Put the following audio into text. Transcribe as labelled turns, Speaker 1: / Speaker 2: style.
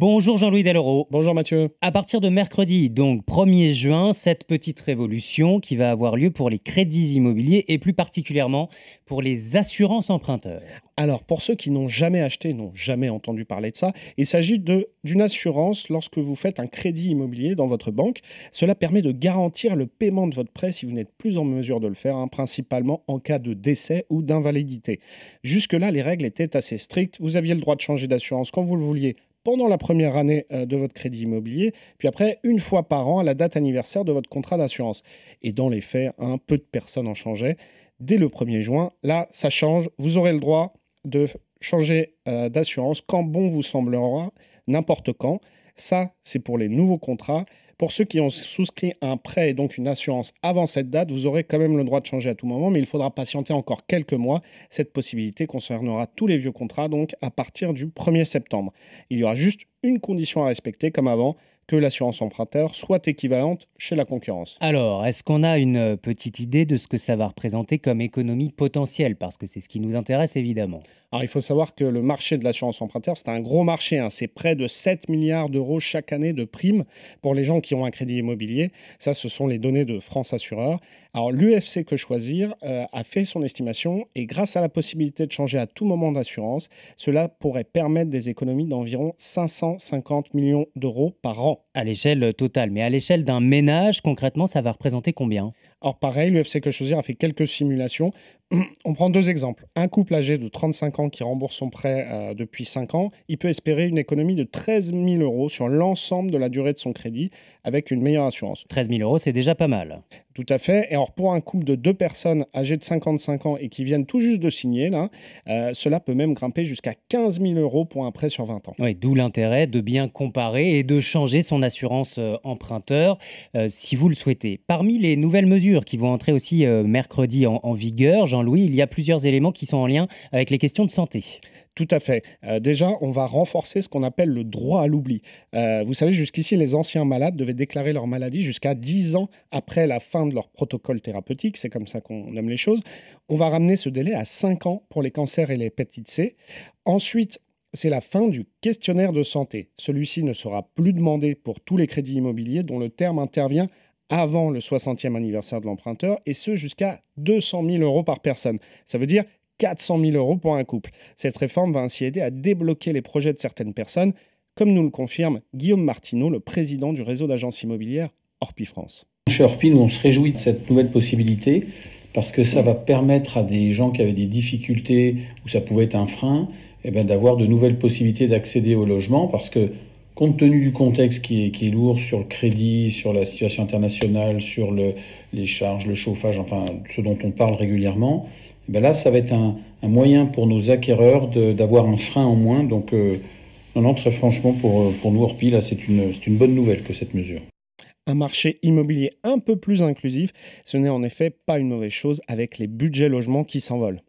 Speaker 1: Bonjour Jean-Louis Dellauro.
Speaker 2: Bonjour Mathieu.
Speaker 1: À partir de mercredi, donc 1er juin, cette petite révolution qui va avoir lieu pour les crédits immobiliers et plus particulièrement pour les assurances emprunteurs.
Speaker 2: Alors, pour ceux qui n'ont jamais acheté, n'ont jamais entendu parler de ça, il s'agit d'une assurance lorsque vous faites un crédit immobilier dans votre banque. Cela permet de garantir le paiement de votre prêt si vous n'êtes plus en mesure de le faire, principalement en cas de décès ou d'invalidité. Jusque-là, les règles étaient assez strictes. Vous aviez le droit de changer d'assurance quand vous le vouliez pendant la première année de votre crédit immobilier, puis après, une fois par an à la date anniversaire de votre contrat d'assurance. Et dans les faits, peu de personnes en changeaient. Dès le 1er juin, là, ça change. Vous aurez le droit de changer d'assurance quand bon vous semblera, n'importe quand. Ça, c'est pour les nouveaux contrats. Pour ceux qui ont souscrit un prêt et donc une assurance avant cette date, vous aurez quand même le droit de changer à tout moment, mais il faudra patienter encore quelques mois. Cette possibilité concernera tous les vieux contrats, donc à partir du 1er septembre. Il y aura juste une condition à respecter, comme avant, que l'assurance emprunteur soit équivalente chez la concurrence.
Speaker 1: Alors, est-ce qu'on a une petite idée de ce que ça va représenter comme économie potentielle? Parce que c'est ce qui nous intéresse évidemment.
Speaker 2: Alors, il faut savoir que le marché de l'assurance emprunteur, c'est un gros marché. C'est près de 7 milliards d'euros chaque année de primes pour les gens qui ont un crédit immobilier. Ça, ce sont les données de France Assureur. Alors, l'UFC Que Choisir a fait son estimation et grâce à la possibilité de changer à tout moment d'assurance, cela pourrait permettre des économies d'environ 550 millions d'euros par an.
Speaker 1: À l'échelle totale, mais à l'échelle d'un ménage, concrètement, ça va représenter combien?
Speaker 2: Alors pareil, l'UFC Que Choisir a fait quelques simulations. On prend deux exemples. Un couple âgé de 35 ans qui rembourse son prêt depuis 5 ans, il peut espérer une économie de 13 000 euros sur l'ensemble de la durée de son crédit avec une meilleure assurance.
Speaker 1: 13 000 euros, c'est déjà pas mal.
Speaker 2: Tout à fait. Et alors pour un couple de deux personnes âgées de 55 ans et qui viennent tout juste de signer, là, cela peut même grimper jusqu'à 15 000 euros pour un prêt sur 20 ans.
Speaker 1: Oui, d'où l'intérêt de bien comparer et de changer son assurance emprunteur si vous le souhaitez. Parmi les nouvelles mesures qui vont entrer aussi mercredi en vigueur, Jean-Louis, il y a plusieurs éléments qui sont en lien avec les questions de santé.
Speaker 2: Tout à fait. Déjà, on va renforcer ce qu'on appelle le droit à l'oubli. Vous savez, jusqu'ici, les anciens malades devaient déclarer leur maladie jusqu'à 10 ans après la fin de leur protocole thérapeutique. C'est comme ça qu'on nomme les choses. On va ramener ce délai à 5 ans pour les cancers et l'hépatite C. Ensuite, c'est la fin du questionnaire de santé. Celui-ci ne sera plus demandé pour tous les crédits immobiliers dont le terme intervient avant le 60e anniversaire de l'emprunteur, et ce jusqu'à 200 000 euros par personne. Ça veut dire 400 000 euros pour un couple. Cette réforme va ainsi aider à débloquer les projets de certaines personnes, comme nous le confirme Guillaume Martineau, le président du réseau d'agences immobilières Orpi France.
Speaker 3: Chez Orpi, nous on se réjouit de cette nouvelle possibilité parce que ça va permettre à des gens qui avaient des difficultés, où ça pouvait être un frein, d'avoir de nouvelles possibilités d'accéder au logement, parce que compte tenu du contexte qui est lourd sur le crédit, sur la situation internationale, sur les charges, le chauffage, enfin ce dont on parle régulièrement, là ça va être un moyen pour nos acquéreurs d'avoir un frein en moins. Donc non, très franchement pour nous Orpi, là c'est une bonne nouvelle que cette mesure.
Speaker 2: Un marché immobilier un peu plus inclusif, ce n'est en effet pas une mauvaise chose avec les budgets logements qui s'envolent.